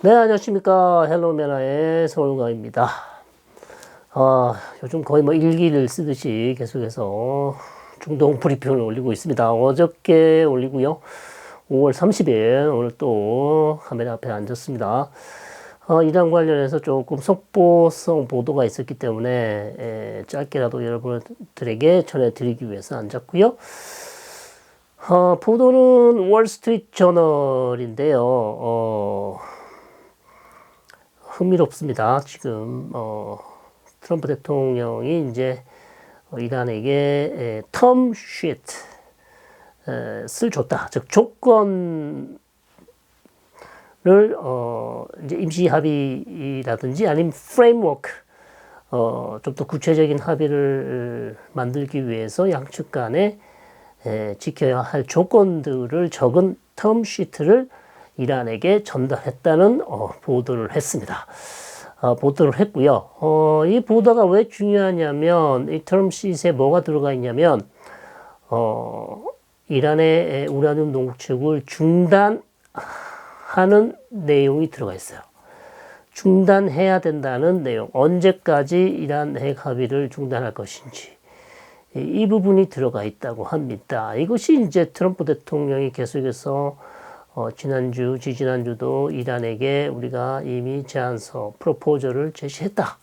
네, 안녕하십니까. 헬로메나의 서울가입니다. 요즘 거의 뭐 일기를 쓰듯이 계속해서 중동 브리핑을 올리고 있습니다. 어저께 올리고요. 5월 30일 오늘 또 카메라 앞에 앉았습니다. 이랑 관련해서 조금 속보성 보도가 있었기 때문에 짧게라도 여러분들에게 전해드리기 위해서 앉았고요. 보도는 월스트리트 저널인데요. 흥미롭습니다. 지금 트럼프 대통령이 이제 이란에게 텀 쉿을 줬다. 즉 조건을 이제 임시 합의라든지 아니면 프레임워크 좀 더 구체적인 합의를 만들기 위해서 양측 간에 지켜야 할 조건들을 적은 텀 쉿을 이란에게 전달했다는 보도를 했습니다. 보도를 했고요. 이 보도가 왜 중요하냐면 이 텀 쉿에 뭐가 들어가 있냐면 이란의 우라늄 농축을 중단하는 내용이 들어가 있어요. 중단해야 된다는 내용. 언제까지 이란 핵 합의를 중단할 것인지. 이 부분이 들어가 있다고 합니다. 이것이 이제 트럼프 대통령이 계속해서 지난주, 지지난주도 이란에게 우리가 이미 제안서, 프로포저를 제시했다.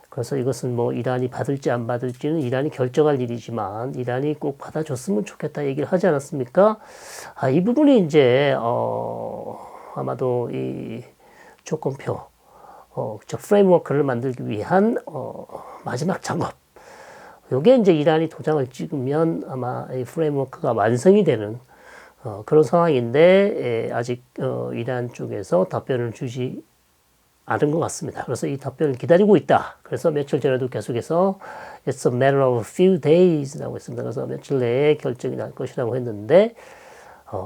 그래서 이것은 뭐 이란이 받을지 안 받을지는 이란이 결정할 일이지만 이란이 꼭 받아줬으면 좋겠다 얘기를 하지 않았습니까? 이 부분이 이제 아마도 이 조건표, 저 프레임워크를 만들기 위한 마지막 작업. 요게 이제 이란이 도장을 찍으면 아마 이 프레임워크가 완성이 되는 그런 상황인데 아직 이란 쪽에서 답변을 주지 않은 것 같습니다. 그래서 이 답변을 기다리고 있다. 그래서 며칠 전에도 계속해서 It's a matter of a few days라고 했습니다. 그래서 며칠 내에 결정이 날 것이라고 했는데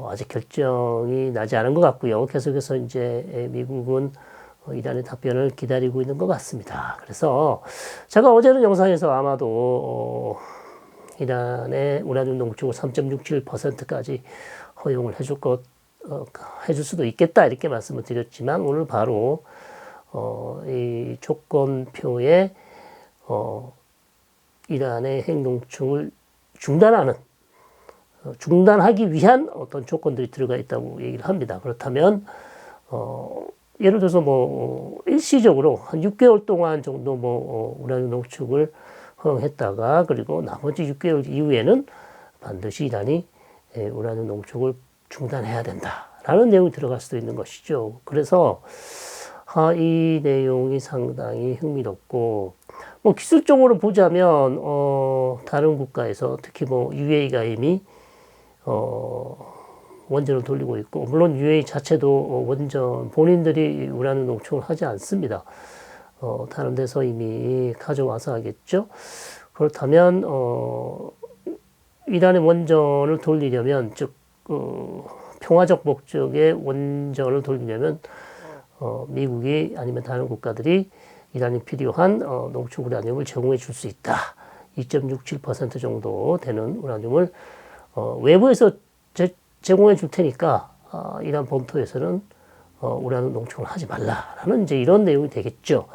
아직 결정이 나지 않은 것 같고요. 계속해서 이제 미국은 이란의 답변을 기다리고 있는 것 같습니다. 그래서 제가 어제는 영상에서 아마도 이란의 우라늄 농축을 3.67%까지 허용을 해줄 수도 있겠다 이렇게 말씀을 드렸지만 오늘 바로 이 조건표에 이란의 핵 농축을 중단하기 위한 어떤 조건들이 들어가 있다고 얘기를 합니다. 그렇다면 예를 들어서 뭐 일시적으로 한 6개월 동안 정도 우라늄 농축을 허용했다가 그리고 나머지 6개월 이후에는 반드시 이란이 우라늄 농축을 중단해야 된다라는 내용이 들어갈 수도 있는 것이죠. 그래서 이 내용이 상당히 흥미롭고 뭐 기술적으로 보자면 다른 국가에서 특히 뭐 UAE가 이미 원전을 돌리고 있고 물론 UAE 자체도 원전 본인들이 우라늄 농축을 하지 않습니다. 다른 데서 이미 가져와서 하겠죠. 그렇다면 이란의 원전을 돌리려면 즉 평화적 목적의 원전을 돌리려면 미국이 아니면 다른 국가들이 이란이 필요한 농축 우라늄을 제공해 줄 수 있다. 2.67% 정도 되는 우라늄을 외부에서 제공해 줄 테니까 이란 본토에서는 우라늄 농축을 하지 말라라는 이제 이런 내용이 되겠죠.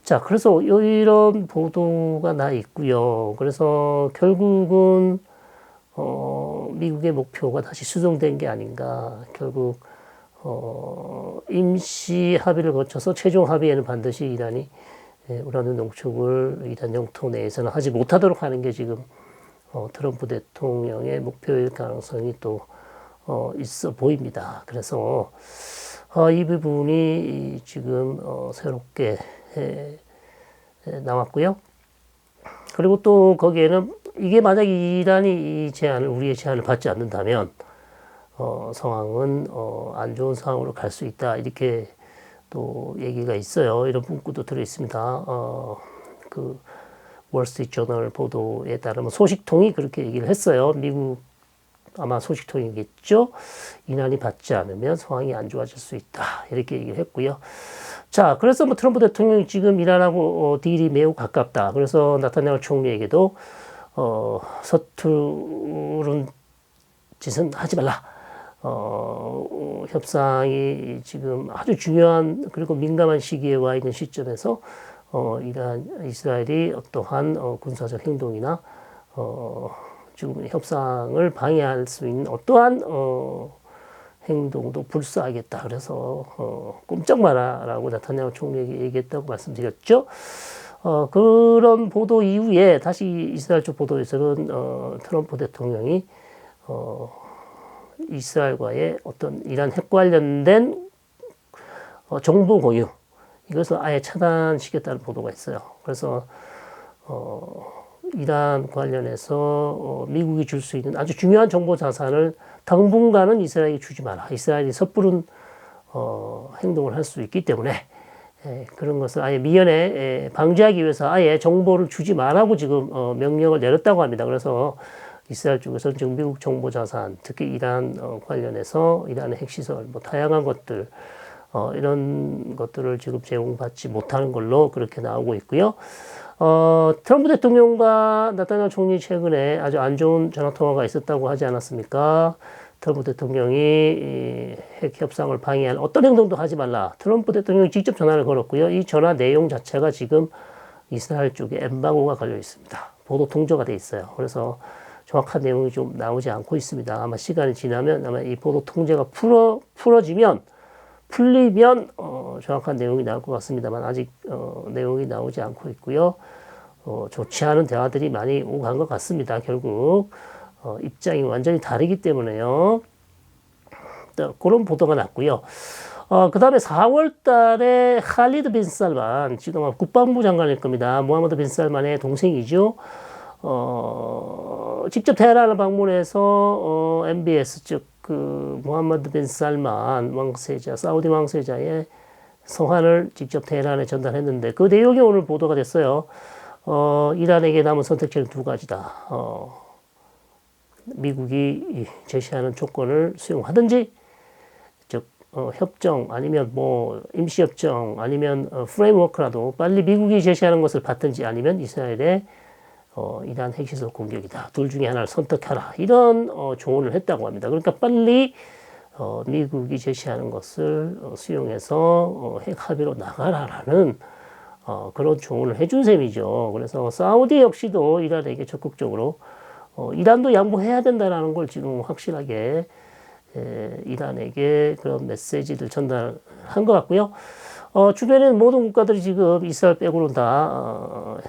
자, 그래서 이런 보도가 나 있고요. 그래서 결국은 미국의 목표가 다시 수정된 게 아닌가. 결국 임시 합의를 거쳐서 최종 합의에는 반드시 이란이 우라늄 농축을 이란 영토 내에서는 하지 못하도록 하는 게 지금 트럼프 대통령의 목표일 가능성이 또 있어 보입니다. 그래서 이 부분이 지금 새롭게 나왔고요. 그리고 또 거기에는 이게 만약 이란이 우리의 제안을 받지 않는다면 상황은 안 좋은 상황으로 갈 수 있다 이렇게 또 얘기가 있어요. 이런 문구도 들어 있습니다. 그 월스트리트 저널 보도에 따르면 소식통이 그렇게 얘기를 했어요. 미국 아마 소식통이겠죠. 이란이 받지 않으면 상황이 안 좋아질 수 있다. 이렇게 얘기를 했고요. 자, 그래서 뭐 트럼프 대통령이 지금 이란하고 딜이 매우 가깝다. 그래서 나타냐후 총리에게도 서투른 짓은 하지 말라. 협상이 지금 아주 중요한 그리고 민감한 시기에 와 있는 시점에서 이스라엘이 어떠한 군사적 행동이나 지금 협상을 방해할 수 있는 어떠한 행동도 불사하겠다. 그래서 꼼짝 마라라고 네타냐후 총리에게 얘기했다고 말씀드렸죠. 그런 보도 이후에 다시 이스라엘 쪽 보도에서는 트럼프 대통령이 이스라엘과의 어떤 이란 핵 관련된 정보 공유 이것을 아예 차단시켰다는 보도가 있어요. 그래서 이란 관련해서 미국이 줄 수 있는 아주 중요한 정보 자산을 당분간은 이스라엘이 주지 마라. 이스라엘이 섣부른 행동을 할 수 있기 때문에 그런 것을 아예 미연에 방지하기 위해서 아예 정보를 주지 말라고 지금 명령을 내렸다고 합니다. 그래서 이스라엘 쪽에서는 지금 미국 정보 자산, 특히 이란 관련해서 이란의 핵시설, 뭐 다양한 것들 이런 것들을 지금 제공받지 못하는 걸로 그렇게 나오고 있고요. 트럼프 대통령과 네타냐후 총리 최근에 아주 안 좋은 전화 통화가 있었다고 하지 않았습니까? 트럼프 대통령이 핵 협상을 방해할 어떤 행동도 하지 말라. 트럼프 대통령이 직접 전화를 걸었고요. 이 전화 내용 자체가 지금 이스라엘 쪽에 엠바고가 걸려 있습니다. 보도 통제가 돼 있어요. 그래서 정확한 내용이 좀 나오지 않고 있습니다. 아마 시간이 지나면 아마 이 보도 통제가 풀리면 정확한 내용이 나올 것 같습니다만 아직 내용이 나오지 않고 있고요. 좋지 않은 대화들이 많이 오간 것 같습니다. 결국 입장이 완전히 다르기 때문에요. 그런 보도가 났고요. 그 다음에 4월 달에 칼리드 빈 살만, 지금 국방부 장관일 겁니다. 모하머드 빈 살만의 동생이죠. 직접 테헤란을 방문해서 MBS 즉 그 모하머드 빈 살만 왕세자, 사우디 왕세자의 성한을 직접 테헤란에 전달했는데 그 내용이 오늘 보도가 됐어요. 이란에게 남은 선택지는 두 가지다. 미국이 제시하는 조건을 수용하든지, 즉 협정 아니면 뭐 임시협정 아니면 프레임워크라도 빨리 미국이 제시하는 것을 받든지 아니면 이스라엘의 이란 핵시설 공격이다. 둘 중에 하나를 선택하라. 이런 조언을 했다고 합니다. 그러니까 빨리 미국이 제시하는 것을 수용해서 핵 합의로 나가라라는 그런 조언을 해준 셈이죠. 그래서 사우디 역시도 이란에게 적극적으로 이란도 양보해야 된다라는 걸 지금 확실하게 이란에게 그런 메시지를 전달한 것 같고요. 주변에 모든 국가들이 지금 이스라엘 빼고는 다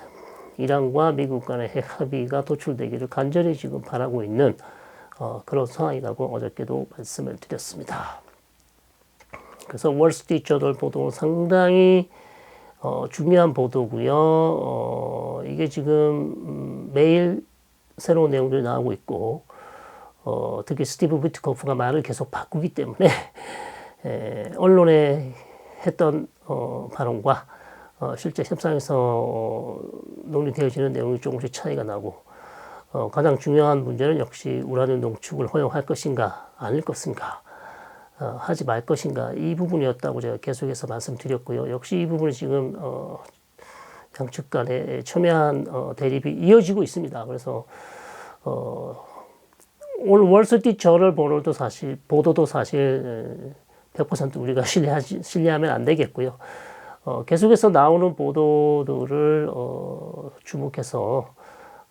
이란과 미국 간의 핵 합의가 도출되기를 간절히 지금 바라고 있는 그런 상황이라고 어저께도 말씀을 드렸습니다. 그래서 월스트리트저널 보도는 상당히 중요한 보도고요. 이게 지금 매일 새로운 내용들이 나오고 있고 특히 스티브 위트코프가 말을 계속 바꾸기 때문에 언론에 했던 발언과 실제 협상에서 논의되어지는 내용이 조금씩 차이가 나고 가장 중요한 문제는 역시 우라늄 농축을 허용할 것인가 아닐 것인가 하지 말 것인가 이 부분이었다고 제가 계속해서 말씀드렸고요. 역시 이 부분이 지금 양측 간의 첨예한 대립이 이어지고 있습니다. 그래서 오늘 월스트리트저널 보도도 사실 100% 우리가 신뢰하면 안 되겠고요. 계속해서 나오는 보도들을 주목해서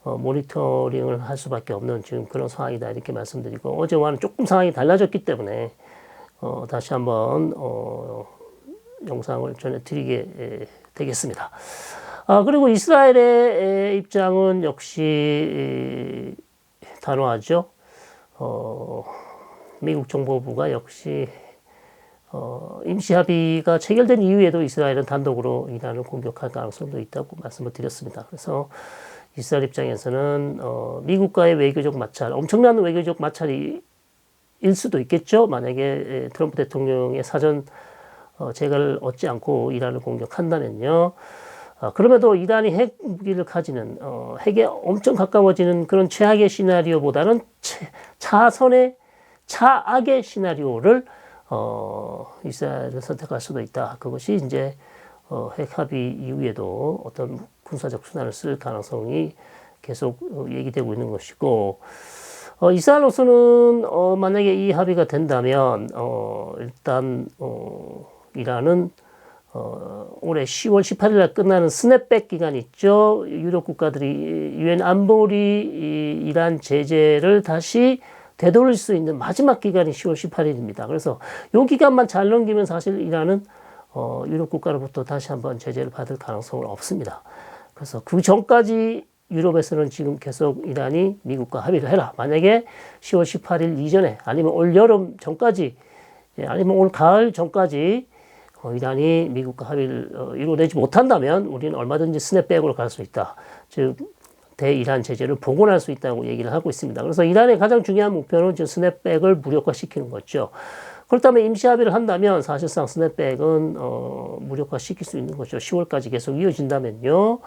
모니터링을 할 수밖에 없는 지금 그런 상황이다 이렇게 말씀드리고 어제와는 조금 상황이 달라졌기 때문에 다시 한번 영상을 전해드리게 되겠습니다. 그리고 이스라엘의 입장은 역시 단호하죠. 미국 정보부가 역시 임시합의가 체결된 이후에도 이스라엘은 단독으로 이란을 공격할 가능성도 있다고 말씀을 드렸습니다. 그래서 이스라엘 입장에서는 미국과의 외교적 마찰, 엄청난 외교적 마찰이 일 수도 있겠죠. 만약에 트럼프 대통령의 사전 재가를 얻지 않고 이란을 공격한다면요. 그럼에도 이란이 핵 무기를 가지는 핵에 엄청 가까워지는 그런 최악의 시나리오보다는 차악의 시나리오를 이스라엘을 선택할 수도 있다. 그것이 이제 핵 합의 이후에도 어떤 군사적 수단을 쓸 가능성이 계속 얘기되고 있는 것이고 이스라엘로서는 만약에 이 합의가 된다면 일단 이란은 올해 10월 18일 날 끝나는 스냅백 기간 있죠. 유럽 국가들이 유엔 안보리 이란 제재를 다시 되돌릴 수 있는 마지막 기간이 10월 18일입니다. 그래서 이 기간만 잘 넘기면 사실 이란은 유럽 국가로부터 다시 한번 제재를 받을 가능성은 없습니다. 그래서 그 전까지 유럽에서는 지금 계속 이란이 미국과 합의를 해라. 만약에 10월 18일 이전에 아니면 올 여름 전까지 아니면 올 가을 전까지 이란이 미국과 합의를 이루어내지 못한다면 우리는 얼마든지 스냅백으로 갈 수 있다. 즉 대이란 제재를 복원할 수 있다고 얘기를 하고 있습니다. 그래서 이란의 가장 중요한 목표는 지금 스냅백을 무력화시키는 거죠. 그렇다면 임시 합의를 한다면 사실상 스냅백은 무력화시킬 수 있는 거죠. 10월까지 계속 이어진다면요.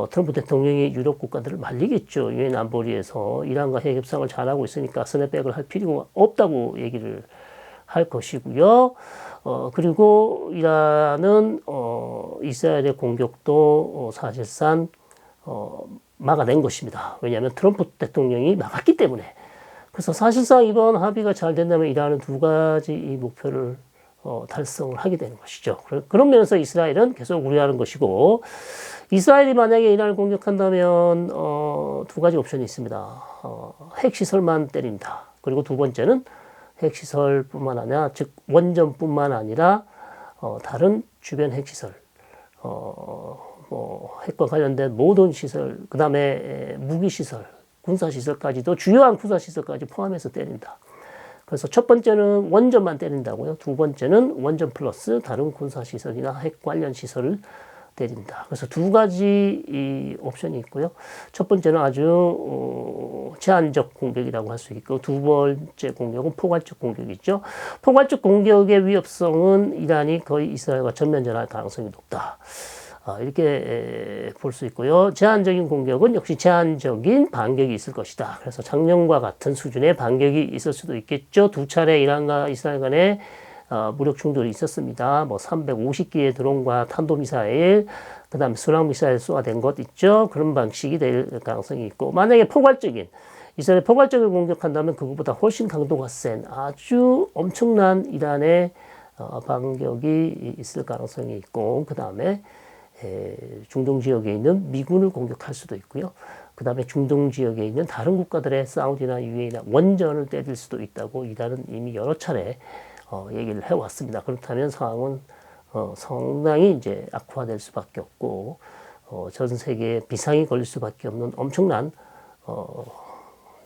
트럼프 대통령이 유럽 국가들을 말리겠죠. 유엔 안보리에서 이란과 핵 협상을 잘하고 있으니까 스냅백을 할 필요가 없다고 얘기를 할 것이고요. 그리고 이란은 이스라엘의 공격도 사실상 막아낸 것입니다. 왜냐하면 트럼프 대통령이 막았기 때문에. 그래서 사실상 이번 합의가 잘 된다면 이란은 두 가지 이 목표를 달성을 하게 되는 것이죠. 그런 면에서 이스라엘은 계속 우려하는 것이고, 이스라엘이 만약에 이란을 공격한다면 두 가지 옵션이 있습니다. 핵시설만 때린다. 그리고 두 번째는 핵시설뿐만 아니라, 즉 원전뿐만 아니라 다른 주변 핵시설, 핵과 관련된 모든 시설, 그 다음에 무기시설, 군사시설까지도, 주요한 군사시설까지 포함해서 때린다. 그래서 첫 번째는 원전만 때린다고요. 두 번째는 원전 플러스 다른 군사시설이나 핵 관련 시설을 때린다. 그래서 두 가지 이 옵션이 있고요. 첫 번째는 아주 제한적 공격이라고 할 수 있고, 두 번째 공격은 포괄적 공격이죠. 포괄적 공격의 위협성은 이란이 거의 이스라엘과 전면전할 가능성이 높다. 이렇게 볼 수 있고요. 제한적인 공격은 역시 제한적인 반격이 있을 것이다. 그래서 작년과 같은 수준의 반격이 있을 수도 있겠죠. 두 차례 이란과 이스라엘 간에 무력 충돌이 있었습니다. 350기의 드론과 탄도미사일, 그 다음에 순항미사일 쏘아댄 것 있죠. 그런 방식이 될 가능성이 있고, 만약에 이스라엘 포괄적으로 공격한다면 그것보다 훨씬 강도가 센 아주 엄청난 이란의 반격이 있을 가능성이 있고, 그 다음에 중동 지역에 있는 미군을 공격할 수도 있고요. 그 다음에 중동 지역에 있는 다른 국가들의 사우디나 UAE나 원전을 때릴 수도 있다고 이란은 이미 여러 차례 얘기를 해왔습니다. 그렇다면 상황은 상당히 이제 악화될 수밖에 없고, 전 세계에 비상이 걸릴 수밖에 없는 엄청난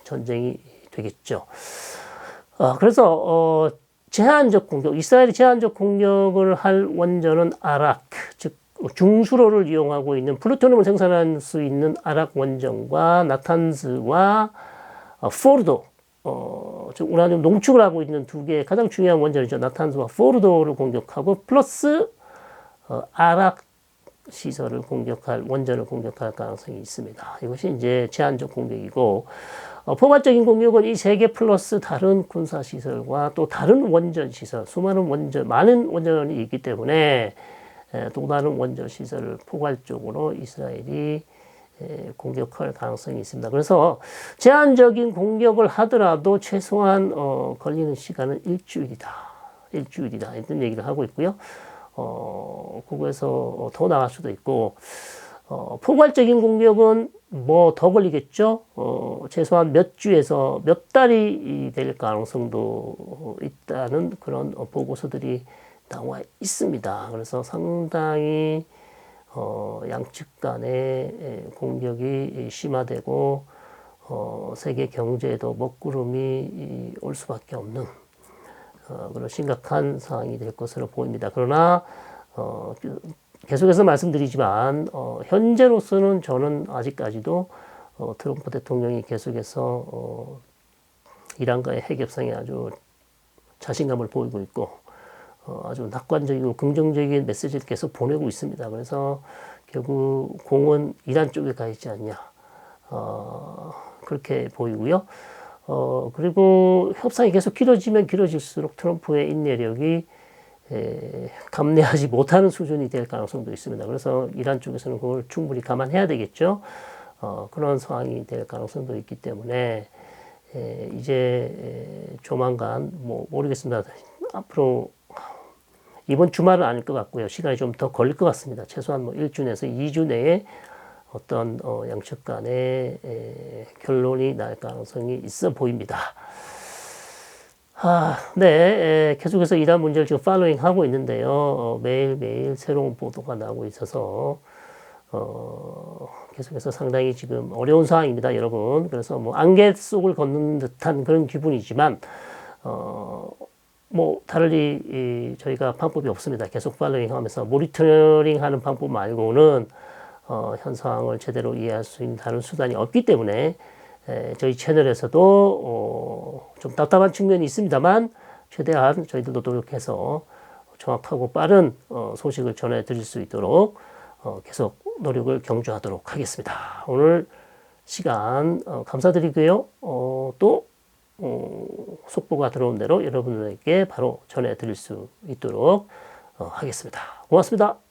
전쟁이 되겠죠. 그래서 제한적 공격, 이스라엘이 제한적 공격을 할 원전은 아락, 즉 중수로를 이용하고 있는 플루토늄을 생산할 수 있는 아락 원전과 나탄즈와 포르도, 즉 우라늄 농축을 하고 있는 두 개의 가장 중요한 원전이죠. 나탄즈와 포르도를 공격하고 플러스 아락 시설을 공격할, 원전을 공격할 가능성이 있습니다. 이것이 이제 제한적 공격이고, 포괄적인 공격은 이 세 개 플러스 다른 군사 시설과 또 다른 원전 시설, 많은 원전이 있기 때문에 또 다른 원전 시설을 포괄적으로 이스라엘이 공격할 가능성이 있습니다. 그래서 제한적인 공격을 하더라도 최소한 걸리는 시간은 일주일이다. 이런 얘기를 하고 있고요. 그거에서 더 나갈 수도 있고, 포괄적인 공격은 뭐 더 걸리겠죠. 최소한 몇 주에서 몇 달이 될 가능성도 있다는 그런 보고서들이 나와 있습니다. 그래서 상당히 양측 간의 공격이 심화되고 세계 경제에도 먹구름이 올 수밖에 없는 그런 심각한 상황이 될 것으로 보입니다. 그러나 계속해서 말씀드리지만 현재로서는 저는 아직까지도 트럼프 대통령이 계속해서 이란과의 핵 협상에 아주 자신감을 보이고 있고 아주 낙관적이고 긍정적인 메시지를 계속 보내고 있습니다. 그래서 결국 공은 이란 쪽에 가 있지 않냐, 그렇게 보이고요. 그리고 협상이 계속 길어지면 길어질수록 트럼프의 인내력이 감내하지 못하는 수준이 될 가능성도 있습니다. 그래서 이란 쪽에서는 그걸 충분히 감안해야 되겠죠. 그런 상황이 될 가능성도 있기 때문에 이제 조만간 뭐 모르겠습니다. 앞으로 이번 주말은 아닐 것 같고요. 시간이 좀 더 걸릴 것 같습니다. 최소한 뭐 1주에서 2주 내에 어떤 양측 간의 결론이 날 가능성이 있어 보입니다. 네, 계속해서 이러한 문제를 지금 팔로잉 하고 있는데요. 매일매일 새로운 보도가 나오고 있어서 계속해서 상당히 지금 어려운 상황입니다, 여러분. 그래서 뭐 안개 속을 걷는 듯한 그런 기분이지만 뭐 다르리 저희가 방법이 없습니다. 계속 팔로잉하면서 모니터링하는 방법 말고는 현 상황을 제대로 이해할 수 있는 다른 수단이 없기 때문에 저희 채널에서도 좀 답답한 측면이 있습니다만 최대한 저희들도 노력해서 정확하고 빠른 소식을 전해드릴 수 있도록 계속 노력을 경주하도록 하겠습니다. 오늘 시간 감사드리고요. 또 속보가 들어온 대로 여러분들에게 바로 전해드릴 수 있도록 하겠습니다. 고맙습니다.